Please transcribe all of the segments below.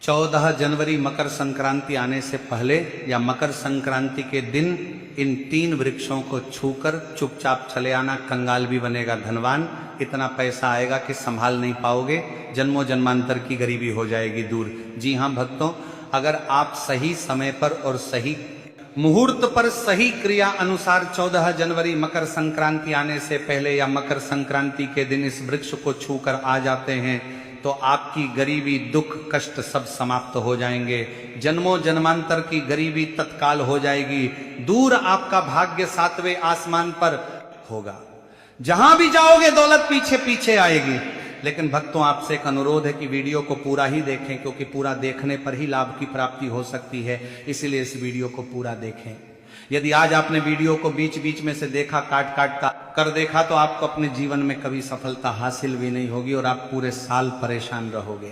14 जनवरी मकर संक्रांति आने से पहले या मकर संक्रांति के दिन इन 3 वृक्षों को छूकर चुपचाप चले आना। कंगाल भी बनेगा धनवान, इतना पैसा आएगा कि संभाल नहीं पाओगे, जन्मों जन्मांतर की गरीबी हो जाएगी दूर। जी हाँ भक्तों, अगर आप सही समय पर और सही मुहूर्त पर सही क्रिया अनुसार 14 जनवरी मकर संक्रांति आने से पहले या मकर संक्रांति के दिन इस वृक्ष को छूकर आ जाते हैं तो आपकी गरीबी, दुख, कष्ट सब समाप्त हो जाएंगे। जन्मों जन्मांतर की गरीबी तत्काल हो जाएगी दूर। आपका भाग्य 7वें आसमान पर होगा। जहां भी जाओगे दौलत पीछे पीछे आएगी। लेकिन भक्तों, आपसे एक अनुरोध है कि वीडियो को पूरा ही देखें, क्योंकि पूरा देखने पर ही लाभ की प्राप्ति हो सकती है। इसीलिए इस वीडियो को पूरा देखें। यदि आज आपने वीडियो को बीच बीच में से देखा, काट काट कर देखा, तो आपको अपने जीवन में कभी सफलता हासिल भी नहीं होगी और आप पूरे साल परेशान रहोगे।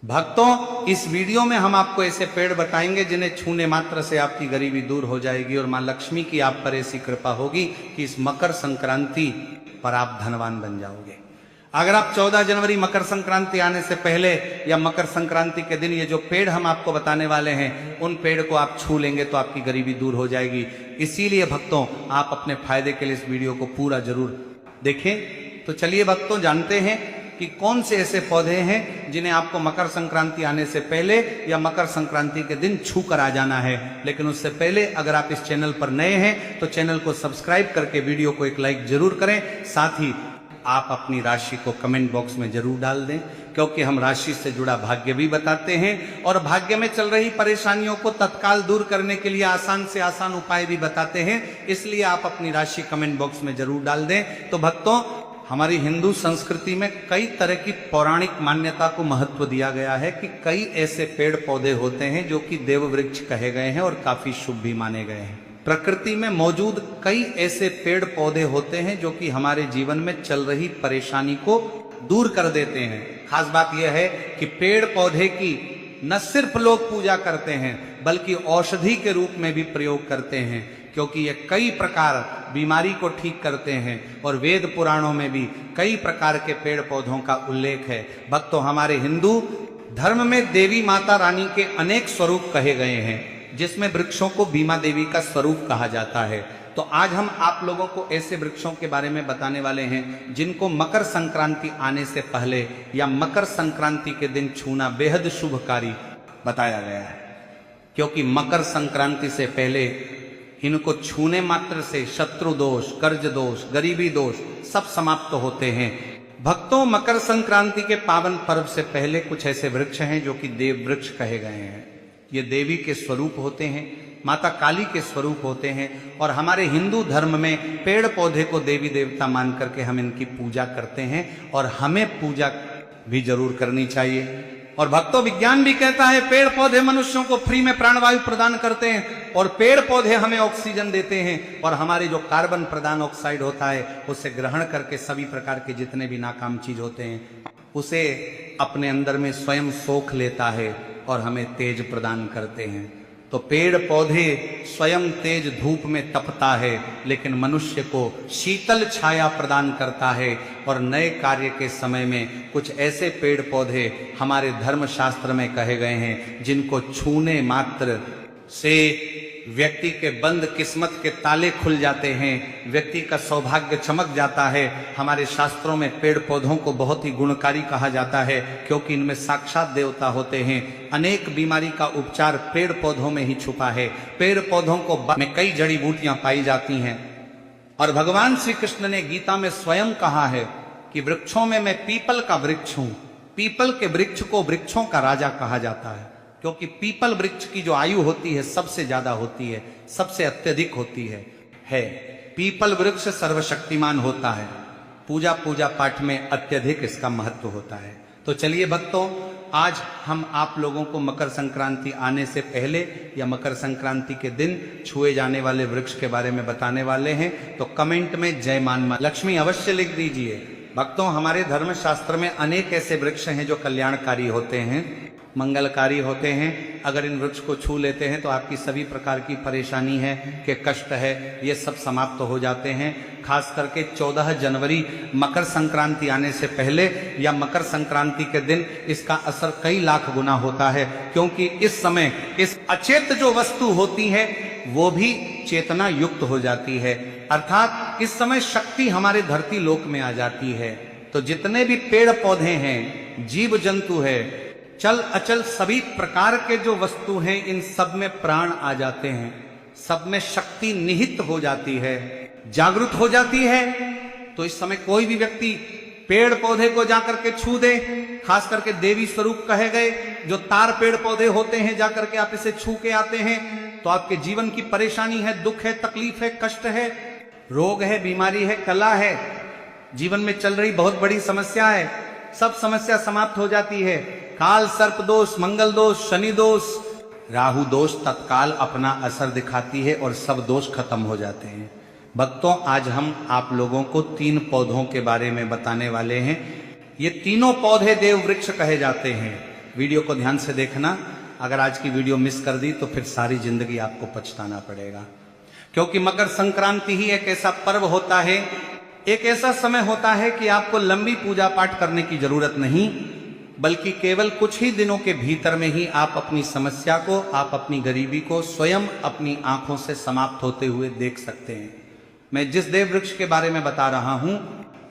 भक्तों, इस वीडियो में हम आपको ऐसे पेड़ बताएंगे जिन्हें छूने मात्र से आपकी गरीबी दूर हो जाएगी और मां लक्ष्मी की आप पर ऐसी कृपा होगी कि इस मकर संक्रांति पर आप धनवान बन जाओगे। अगर आप 14 जनवरी मकर संक्रांति आने से पहले या मकर संक्रांति के दिन ये जो पेड़ हम आपको बताने वाले हैं, उन पेड़ को आप छू लेंगे तो आपकी गरीबी दूर हो जाएगी। इसीलिए भक्तों, आप अपने फायदे के लिए इस वीडियो को पूरा जरूर देखें। तो चलिए भक्तों, जानते हैं कि कौन से ऐसे पौधे हैं जिन्हें आपको मकर संक्रांति आने से पहले या मकर संक्रांति के दिन छू कर आ जाना है। लेकिन उससे पहले अगर आप इस चैनल पर नए हैं तो चैनल को सब्सक्राइब करके वीडियो को एक लाइक जरूर करें। साथ ही आप अपनी राशि को कमेंट बॉक्स में जरूर डाल दें, क्योंकि हम राशि से जुड़ा भाग्य भी बताते हैं और भाग्य में चल रही परेशानियों को तत्काल दूर करने के लिए आसान से आसान उपाय भी बताते हैं। इसलिए आप अपनी राशि कमेंट बॉक्स में जरूर डाल दें। तो भक्तों, हमारी हिंदू संस्कृति में कई तरह की पौराणिक मान्यता को महत्व दिया गया है कि कई ऐसे पेड़ पौधे होते हैं जो कि देव वृक्ष कहे गए हैं और काफी शुभ भी माने गए हैं। प्रकृति में मौजूद कई ऐसे पेड़ पौधे होते हैं जो कि हमारे जीवन में चल रही परेशानी को दूर कर देते हैं। खास बात यह है कि पेड़ पौधे की न सिर्फ लोग पूजा करते हैं बल्कि औषधि के रूप में भी प्रयोग करते हैं, क्योंकि ये कई प्रकार बीमारी को ठीक करते हैं और वेद पुराणों में भी कई प्रकार के पेड़ पौधों का उल्लेख है। भक्तों, हमारे हिंदू धर्म में देवी माता रानी के अनेक स्वरूप कहे गए हैं, जिसमें वृक्षों को बीमा देवी का स्वरूप कहा जाता है। तो आज हम आप लोगों को ऐसे वृक्षों के बारे में बताने वाले हैं जिनको मकर संक्रांति आने से पहले या मकर संक्रांति के दिन छूना बेहद शुभकारी बताया गया है, क्योंकि मकर संक्रांति से पहले इनको छूने मात्र से शत्रु दोष, कर्ज दोष, गरीबी दोष सब समाप्त होते हैं। भक्तों, मकर संक्रांति के पावन पर्व से पहले कुछ ऐसे वृक्ष हैं जो कि देव वृक्ष कहे गए हैं। ये देवी के स्वरूप होते हैं, माता काली के स्वरूप होते हैं और हमारे हिंदू धर्म में पेड़ पौधे को देवी देवता मान करके हम इनकी पूजा करते हैं और हमें पूजा भी जरूर करनी चाहिए। और भक्तों, विज्ञान भी कहता है पेड़ पौधे मनुष्यों को फ्री में प्राणवायु प्रदान करते हैं और पेड़ पौधे हमें ऑक्सीजन देते हैं और हमारे जो कार्बन प्रदान ऑक्साइड होता है उसे ग्रहण करके सभी प्रकार के जितने भी नाकाम चीज होते हैं उसे अपने अंदर में स्वयं सोख लेता है और हमें तेज प्रदान करते हैं। तो पेड़ पौधे स्वयं तेज धूप में तपता है, लेकिन मनुष्य को शीतल छाया प्रदान करता है और नए कार्य के समय में कुछ ऐसे पेड़ पौधे हमारे धर्म शास्त्र में कहे गए हैं जिनको छूने मात्र से व्यक्ति के बंद किस्मत के ताले खुल जाते हैं, व्यक्ति का सौभाग्य चमक जाता है। हमारे शास्त्रों में पेड़ पौधों को बहुत ही गुणकारी कहा जाता है, क्योंकि इनमें साक्षात देवता होते हैं। अनेक बीमारी का उपचार पेड़ पौधों में ही छुपा है। पेड़ पौधों को में कई जड़ी बूटियां पाई जाती हैं और भगवान श्री कृष्ण ने गीता में स्वयं कहा है कि वृक्षों में मैं पीपल का वृक्ष हूं। पीपल के वृक्ष को वृक्षों का राजा कहा जाता है, क्योंकि पीपल वृक्ष की जो आयु होती है सबसे ज्यादा होती है, सबसे अत्यधिक होती है। पीपल वृक्ष सर्वशक्तिमान होता है। पूजा पूजा पाठ में अत्यधिक इसका महत्व होता है। तो चलिए भक्तों, आज हम आप लोगों को मकर संक्रांति आने से पहले या मकर संक्रांति के दिन छुए जाने वाले वृक्ष के बारे में बताने वाले हैं। तो कमेंट में जय मां लक्ष्मी अवश्य लिख दीजिए। भक्तों, हमारे धर्म शास्त्र में अनेक ऐसे वृक्ष हैं जो कल्याणकारी होते हैं मंगलकारी होते हैं। अगर इन वृक्ष को छू लेते हैं तो आपकी सभी प्रकार की परेशानी है कि कष्ट है, ये सब समाप्त हो जाते हैं। खास करके 14 जनवरी मकर संक्रांति आने से पहले या मकर संक्रांति के दिन इसका असर कई लाख गुना होता है, क्योंकि इस समय इस अचेत जो वस्तु होती है वो भी चेतना युक्त हो जाती है, अर्थात इस समय शक्ति हमारे धरती लोक में आ जाती है। तो जितने भी पेड़ पौधे हैं, जीव जंतु है, चल अचल सभी प्रकार के जो वस्तु हैं, इन सब में प्राण आ जाते हैं, सब में शक्ति निहित हो जाती है, जागृत हो जाती है। तो इस समय कोई भी व्यक्ति पेड़ पौधे को जाकर के छू दे, खास करके देवी स्वरूप कहे गए जो तार पेड़ पौधे होते हैं, जाकर के आप इसे छू के आते हैं तो आपके जीवन की परेशानी है, दुख है, तकलीफ है, कष्ट है, रोग है, बीमारी है, कला है, जीवन में चल रही बहुत बड़ी समस्या है, सब समस्या समाप्त हो जाती है। काल सर्प दोष, मंगल दोष, शनि दोष, राहु दोष तत्काल अपना असर दिखाती है और सब दोष खत्म हो जाते हैं। भक्तों, आज हम आप लोगों को 3 पौधों के बारे में बताने वाले हैं। ये तीनों पौधे देव वृक्ष कहे जाते हैं। वीडियो को ध्यान से देखना, अगर आज की वीडियो मिस कर दी तो फिर सारी जिंदगी आपको पछताना पड़ेगा, क्योंकि मकर संक्रांति ही एक ऐसा पर्व होता है, एक ऐसा समय होता है कि आपको लंबी पूजा पाठ करने की जरूरत नहीं, बल्कि केवल कुछ ही दिनों के भीतर में ही आप अपनी समस्या को, आप अपनी गरीबी को स्वयं अपनी आंखों से समाप्त होते हुए देख सकते हैं। मैं जिस देव वृक्ष के बारे में बता रहा हूं,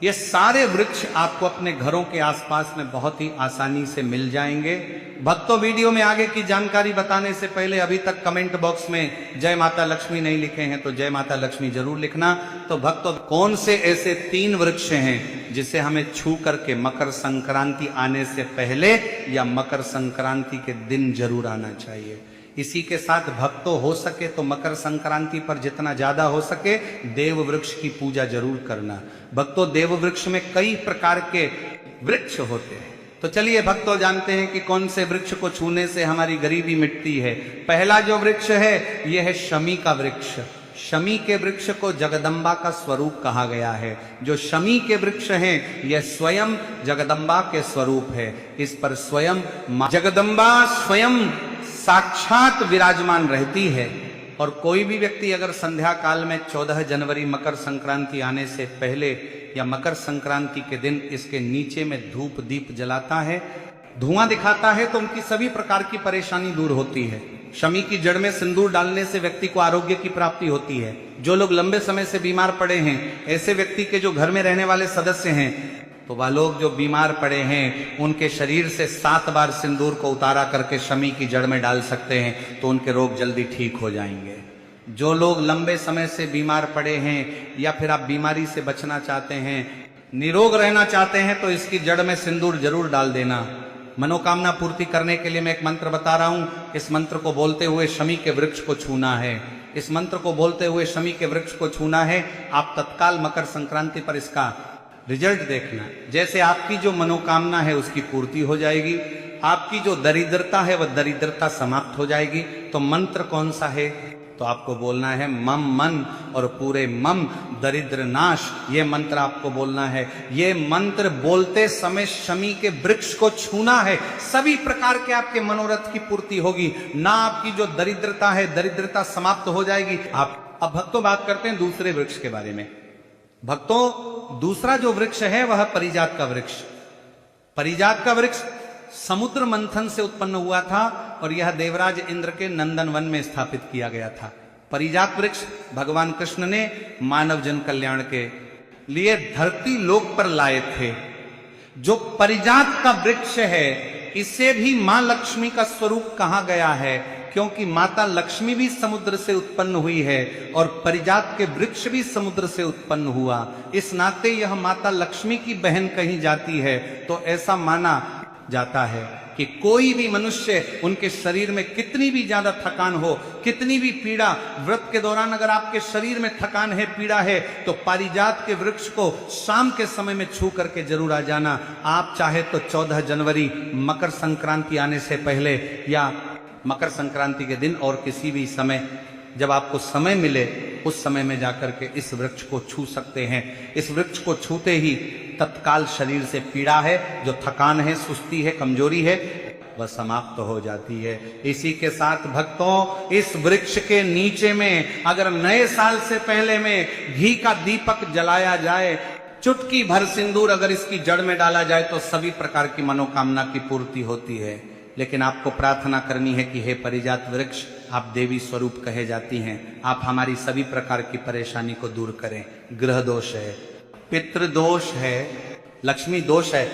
ये सारे वृक्ष आपको अपने घरों के आसपास में बहुत ही आसानी से मिल जाएंगे। भक्तों, वीडियो में आगे की जानकारी बताने से पहले अभी तक कमेंट बॉक्स में जय माता लक्ष्मी नहीं लिखे हैं तो जय माता लक्ष्मी जरूर लिखना। तो भक्तों, कौन से ऐसे 3 वृक्ष हैं जिसे हमें छू करके मकर संक्रांति आने से पहले या मकर संक्रांति के दिन जरूर आना चाहिए। इसी के साथ भक्तों, हो सके तो मकर संक्रांति पर जितना ज्यादा हो सके देव वृक्ष की पूजा जरूर करना। भक्तों, देव वृक्ष में कई प्रकार के वृक्ष होते हैं, तो चलिए भक्तों जानते हैं कि कौन से वृक्ष को छूने से हमारी गरीबी मिटती है। पहला जो वृक्ष है यह है शमी का वृक्ष। शमी के वृक्ष को जगदम्बा का स्वरूप कहा गया है। जो शमी के वृक्ष हैं यह स्वयं जगदम्बा के स्वरूप है। इस पर स्वयं जगदम्बा स्वयं साक्षात विराजमान रहती है। और कोई भी व्यक्ति अगर संध्या काल में 14 जनवरी मकर संक्रांति आने से पहले या मकर संक्रांति के दिन इसके नीचे में धूप दीप जलाता है, धुआं दिखाता है, तो उनकी सभी प्रकार की परेशानी दूर होती है। शमी की जड़ में सिंदूर डालने से व्यक्ति को आरोग्य की प्राप्ति होती है। जो लोग लंबे समय से बीमार पड़े हैं, ऐसे व्यक्ति के जो घर में रहने वाले सदस्य हैं, तो वह लोग जो बीमार पड़े हैं उनके शरीर से 7 बार सिंदूर को उतारा करके शमी की जड़ में डाल सकते हैं, तो उनके रोग जल्दी ठीक हो जाएंगे। जो लोग लंबे समय से बीमार पड़े हैं या फिर आप बीमारी से बचना चाहते हैं, निरोग रहना चाहते हैं, तो इसकी जड़ में सिंदूर जरूर डाल देना। मनोकामना पूर्ति करने के लिए मैं एक मंत्र बता रहा हूं। इस मंत्र को बोलते हुए शमी के वृक्ष को छूना है। इस मंत्र को बोलते हुए शमी के वृक्ष को छूना है। आप तत्काल मकर संक्रांति पर इसका रिजल्ट देखना। जैसे आपकी जो मनोकामना है उसकी पूर्ति हो जाएगी, आपकी जो दरिद्रता है वह दरिद्रता समाप्त हो जाएगी। तो मंत्र कौन सा है? तो आपको बोलना है मम मन और पूरे मम दरिद्र नाश। ये मंत्र आपको बोलना है। ये मंत्र बोलते समय शमी के वृक्ष को छूना है। सभी प्रकार के आपके मनोरथ की पूर्ति होगी ना, आपकी जो दरिद्रता है दरिद्रता समाप्त हो जाएगी। आप अब भक्तों बात करते हैं दूसरे वृक्ष के बारे में। भक्तों, दूसरा जो वृक्ष है वह परिजात का वृक्ष। परिजात का वृक्ष समुद्र मंथन से उत्पन्न हुआ था और यह देवराज इंद्र के नंदन वन में स्थापित किया गया था। परिजात वृक्ष भगवान कृष्ण ने मानव जन कल्याण के लिए धरती लोक पर लाए थे। जो परिजात का वृक्ष है इसे भी मां लक्ष्मी का स्वरूप कहा गया है, क्योंकि माता लक्ष्मी भी समुद्र से उत्पन्न हुई है और परिजात के वृक्ष भी समुद्र से उत्पन्न हुआ। इस नाते यह माता लक्ष्मी की बहन कही जाती है। तो ऐसा माना जाता है कि कोई भी मनुष्य, उनके शरीर में कितनी भी ज्यादा थकान हो, कितनी भी पीड़ा, व्रत के दौरान अगर आपके शरीर में थकान है, पीड़ा है, तो पारिजात के वृक्ष को शाम के समय में छू करके जरूर आ जाना। आप चाहे तो 14 जनवरी मकर संक्रांति आने से पहले या मकर संक्रांति के दिन और किसी भी समय जब आपको समय मिले उस समय में जाकर के इस वृक्ष को छू सकते हैं। इस वृक्ष को छूते ही तत्काल शरीर से पीड़ा है, जो थकान है, सुस्ती है, कमजोरी है, वह समाप्त हो जाती है। इसी के साथ भक्तों, इस वृक्ष के नीचे में अगर नए साल से पहले में घी का दीपक जलाया जाए, चुटकी भर सिंदूर अगर इसकी जड़ में डाला जाए तो सभी प्रकार की मनोकामना की पूर्ति होती है। लेकिन आपको प्रार्थना करनी है कि हे परिजात वृक्ष, आप देवी स्वरूप कहे जाती हैं, आप हमारी सभी प्रकार की परेशानी को दूर करें। ग्रह दोष है, पितृदोष है, लक्ष्मी दोष है,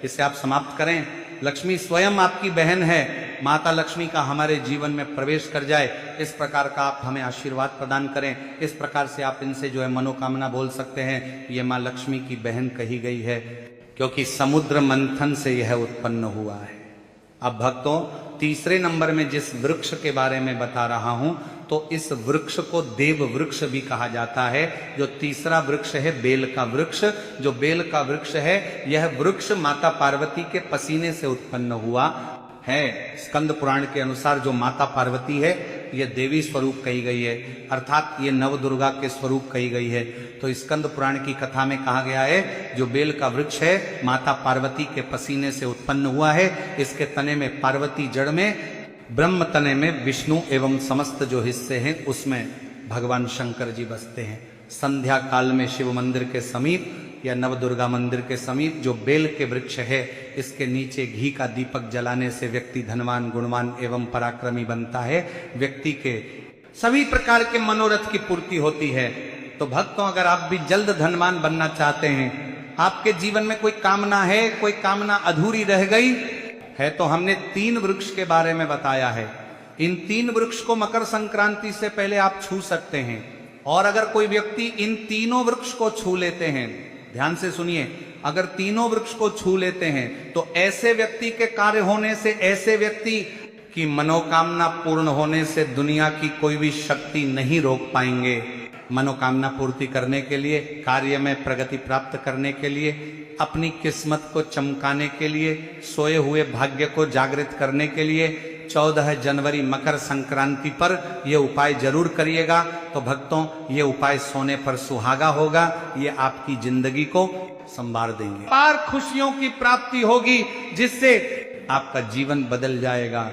इसे आप समाप्त करें। लक्ष्मी स्वयं आपकी बहन है, माता लक्ष्मी का हमारे जीवन में प्रवेश कर जाए, इस प्रकार का आप हमें आशीर्वाद प्रदान करें। इस प्रकार से आप इनसे जो है मनोकामना बोल सकते हैं। ये माँ लक्ष्मी की बहन कही गई है, क्योंकि समुद्र मंथन से यह उत्पन्न हुआ है। अब भक्तों, तीसरे नंबर में जिस वृक्ष के बारे में बता रहा हूं, तो इस वृक्ष को देव वृक्ष भी कहा जाता है। जो तीसरा वृक्ष है बेल का वृक्ष, जो बेल का वृक्ष है, यह वृक्ष माता पार्वती के पसीने से उत्पन्न हुआ है। स्कंद पुराण के अनुसार जो माता पार्वती है, यह देवी स्वरूप कही गई है, अर्थात ये नव दुर्गा के स्वरूप कही गई है। तो स्कंद पुराण की कथा में कहा गया है, जो बेल का वृक्ष है माता पार्वती के पसीने से उत्पन्न हुआ है। इसके तने में पार्वती, जड़ में ब्रह्म, तने में विष्णु एवं समस्त जो हिस्से हैं उसमें भगवान शंकर जी बसते हैं। संध्या काल में शिव मंदिर के समीप या नव दुर्गा मंदिर के समीप जो बेल के वृक्ष है, इसके नीचे घी का दीपक जलाने से व्यक्ति धनवान, गुणवान एवं पराक्रमी बनता है। व्यक्ति के सभी प्रकार के मनोरथ की पूर्ति होती है। तो भक्तों, अगर आप भी जल्द धनवान बनना चाहते हैं, आपके जीवन में कोई कामना है, कोई कामना अधूरी रह गई है, तो हमने 3 वृक्ष के बारे में बताया है। इन 3 वृक्ष को मकर संक्रांति से पहले आप छू सकते हैं। और अगर कोई व्यक्ति इन तीनों वृक्ष को छू लेते हैं, ध्यान से सुनिए, अगर तीनों वृक्ष को छू लेते हैं तो ऐसे व्यक्ति के कार्य होने से, ऐसे व्यक्ति की मनोकामना पूर्ण होने से दुनिया की कोई भी शक्ति नहीं रोक पाएंगे। मनोकामना पूर्ति करने के लिए, कार्य में प्रगति प्राप्त करने के लिए, अपनी किस्मत को चमकाने के लिए, सोए हुए भाग्य को जागृत करने के लिए 14 जनवरी मकर संक्रांति पर यह उपाय जरूर करिएगा। तो भक्तों, ये उपाय सोने पर सुहागा होगा, ये आपकी जिंदगी को संवार देंगे, पार खुशियों की प्राप्ति होगी, जिससे आपका जीवन बदल जाएगा।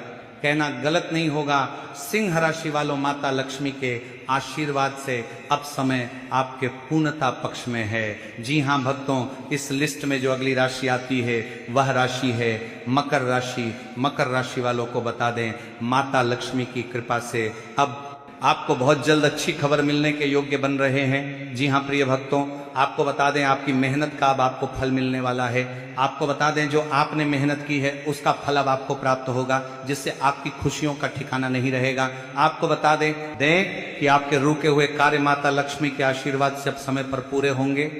कहना गलत नहीं होगा, सिंह राशि वालों, माता लक्ष्मी के आशीर्वाद से अब समय आपके पूर्णता पक्ष में है। जी हाँ भक्तों, इस लिस्ट में जो अगली राशि आती है वह राशि है मकर राशि। मकर राशि वालों को बता दें, माता लक्ष्मी की कृपा से अब आपको बहुत जल्द अच्छी खबर मिलने के योग्य बन रहे हैं। जी हाँ प्रिय भक्तों, आपको बता दें, आपकी मेहनत का अब आपको फल मिलने वाला है। आपको बता दें, जो आपने मेहनत की है उसका फल अब आपको प्राप्त होगा, जिससे आपकी खुशियों का ठिकाना नहीं रहेगा। आपको बता दें कि आपके रुके हुए कार्य माता लक्ष्मी के आशीर्वाद से अब समय पर पूरे होंगे।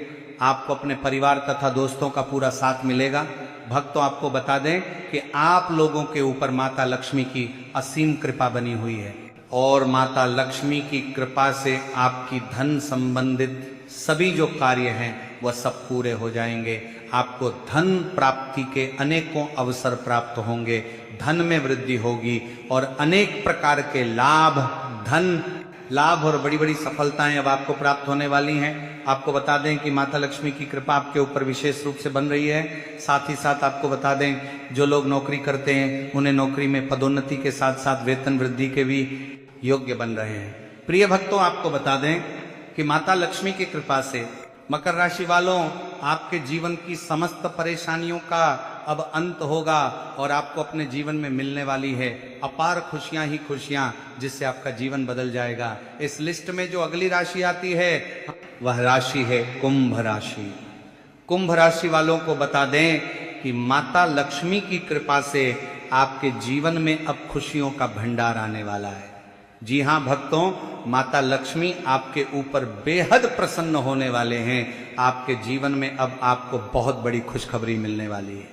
आपको अपने परिवार तथा दोस्तों का पूरा साथ मिलेगा। भक्तों, आपको बता दें कि आप लोगों के ऊपर माता लक्ष्मी की असीम कृपा बनी हुई है, और माता लक्ष्मी की कृपा से आपकी धन संबंधित सभी जो कार्य हैं वह सब पूरे हो जाएंगे। आपको धन प्राप्ति के अनेकों अवसर प्राप्त होंगे, धन में वृद्धि होगी और अनेक प्रकार के लाभ, धन लाभ और बड़ी बड़ी सफलताएं अब आपको प्राप्त होने वाली हैं। आपको बता दें कि माता लक्ष्मी की कृपा आपके ऊपर विशेष रूप से बन रही है। साथ ही साथ आपको बता दें, जो लोग नौकरी करते हैं उन्हें नौकरी में पदोन्नति के साथ साथ वेतन वृद्धि के भी योग्य बन रहे हैं। प्रिय भक्तों, आपको बता दें कि माता लक्ष्मी की कृपा से मकर राशि वालों, आपके जीवन की समस्त परेशानियों का अब अंत होगा और आपको अपने जीवन में मिलने वाली है अपार खुशियां ही खुशियां, जिससे आपका जीवन बदल जाएगा। इस लिस्ट में जो अगली राशि आती है वह राशि है कुंभ राशि। कुंभ राशि वालों को बता दें कि माता लक्ष्मी की कृपा से आपके जीवन में अब खुशियों का भंडार आने वाला है। जी हाँ भक्तों, माता लक्ष्मी आपके ऊपर बेहद प्रसन्न होने वाले हैं। आपके जीवन में अब आपको बहुत बड़ी खुशखबरी मिलने वाली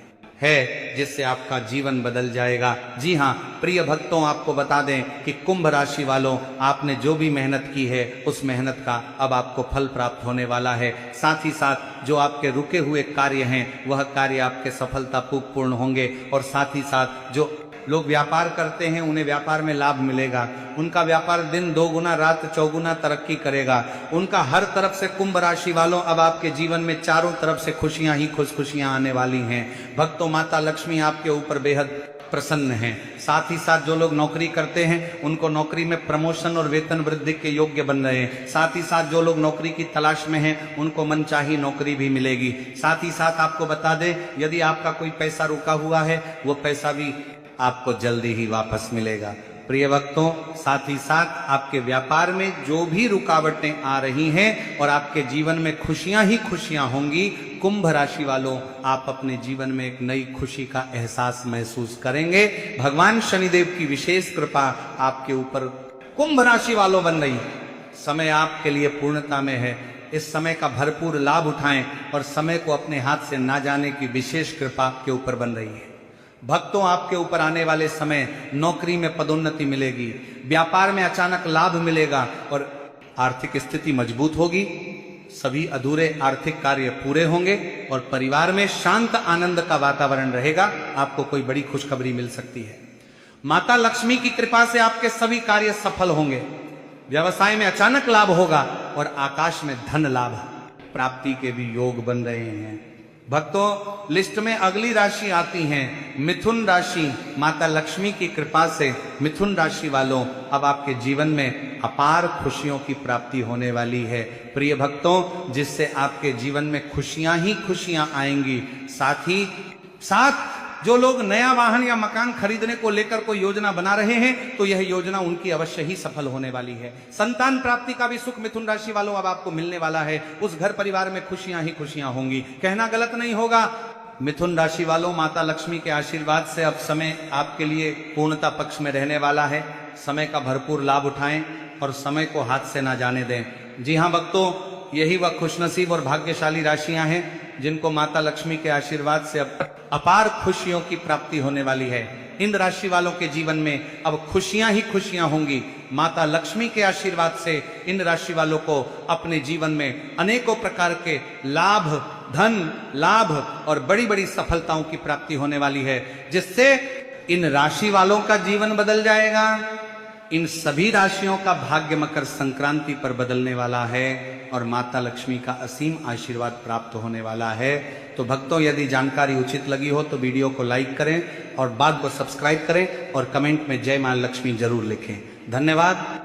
है, जिससे आपका जीवन बदल जाएगा। जी हाँ प्रिय भक्तों, आपको बता दें कि कुंभ राशि वालों, आपने जो भी मेहनत की है उस मेहनत का अब आपको फल प्राप्त होने वाला है। साथ ही साथ जो आपके रुके हुए कार्य हैं वह कार्य आपके सफलतापूर्ण होंगे, और साथ ही साथ जो लोग व्यापार करते हैं उन्हें व्यापार में लाभ मिलेगा। उनका व्यापार दिन 2 गुना रात 4 गुना तरक्की करेगा। उनका हर तरफ से, कुंभ राशि वालों, अब आपके जीवन में चारों तरफ से खुशियां ही खुशियां आने वाली हैं। भक्तों, माता लक्ष्मी आपके ऊपर बेहद प्रसन्न हैं। साथ ही साथ जो लोग नौकरी करते हैं उनको नौकरी में प्रमोशन और वेतन वृद्धि के योग्य बन रहे हैं। साथ ही साथ जो लोग नौकरी की तलाश में हैं उनको मनचाही नौकरी भी मिलेगी। साथ ही साथ आपको बता दें, यदि आपका कोई पैसा रुका हुआ है वो पैसा भी आपको जल्दी ही वापस मिलेगा। प्रिय भक्तों, साथ ही साथ आपके व्यापार में जो भी रुकावटें आ रही हैं और आपके जीवन में खुशियां ही खुशियां होंगी। कुंभ राशि वालों, आप अपने जीवन में एक नई खुशी का एहसास महसूस करेंगे। भगवान शनिदेव की विशेष कृपा आपके ऊपर कुंभ राशि वालों बन रही। समय आपके लिए पूर्णता में है। इस समय का भरपूर लाभ उठाएं और समय को अपने हाथ से ना जाने की विशेष कृपा के ऊपर बन रही है। भक्तों, आपके ऊपर आने वाले समय नौकरी में पदोन्नति मिलेगी, व्यापार में अचानक लाभ मिलेगा और आर्थिक स्थिति मजबूत होगी। सभी अधूरे आर्थिक कार्य पूरे होंगे और परिवार में शांत आनंद का वातावरण रहेगा। आपको कोई बड़ी खुशखबरी मिल सकती है। माता लक्ष्मी की कृपा से आपके सभी कार्य सफल होंगे। व्यवसाय में अचानक लाभ होगा और आकाश में धन लाभ प्राप्ति के भी योग बन रहे हैं। भक्तों, लिस्ट में अगली राशि आती है मिथुन राशि। माता लक्ष्मी की कृपा से मिथुन राशि वालों, अब आपके जीवन में अपार खुशियों की प्राप्ति होने वाली है। प्रिय भक्तों, जिससे आपके जीवन में खुशियां ही खुशियां आएंगी। साथ ही साथ जो लोग नया वाहन या मकान खरीदने को लेकर कोई योजना बना रहे हैं तो यह योजना उनकी अवश्य ही सफल होने वाली है। संतान प्राप्ति का भी सुख मिथुन राशि वालों अब आपको मिलने वाला है। उस घर परिवार में खुशियां ही खुशियां होंगी। कहना गलत नहीं होगा। मिथुन राशि वालों, माता लक्ष्मी के आशीर्वाद से अब समय आपके लिए पूर्णता पक्ष में रहने वाला है। समय का भरपूर लाभ उठाएं और समय को हाथ से ना जाने दें। जी हाँ भक्तों, यही वह खुशनसीब और भाग्यशाली राशियां हैं जिनको माता लक्ष्मी के आशीर्वाद से अब अपार खुशियों की प्राप्ति होने वाली है। इन राशि वालों के जीवन में अब खुशियां ही खुशियां होंगी। माता लक्ष्मी के आशीर्वाद से इन राशि वालों को अपने जीवन में अनेकों प्रकार के लाभ, धन लाभ और बड़ी बड़ी सफलताओं की प्राप्ति होने वाली है, जिससे इन राशि वालों का जीवन बदल जाएगा। इन सभी राशियों का भाग्य मकर संक्रांति पर बदलने वाला है और माता लक्ष्मी का असीम आशीर्वाद प्राप्त होने वाला है। तो भक्तों, यदि जानकारी उचित लगी हो तो वीडियो को लाइक करें और बात को सब्सक्राइब करें और कमेंट में जय मां लक्ष्मी जरूर लिखें। धन्यवाद।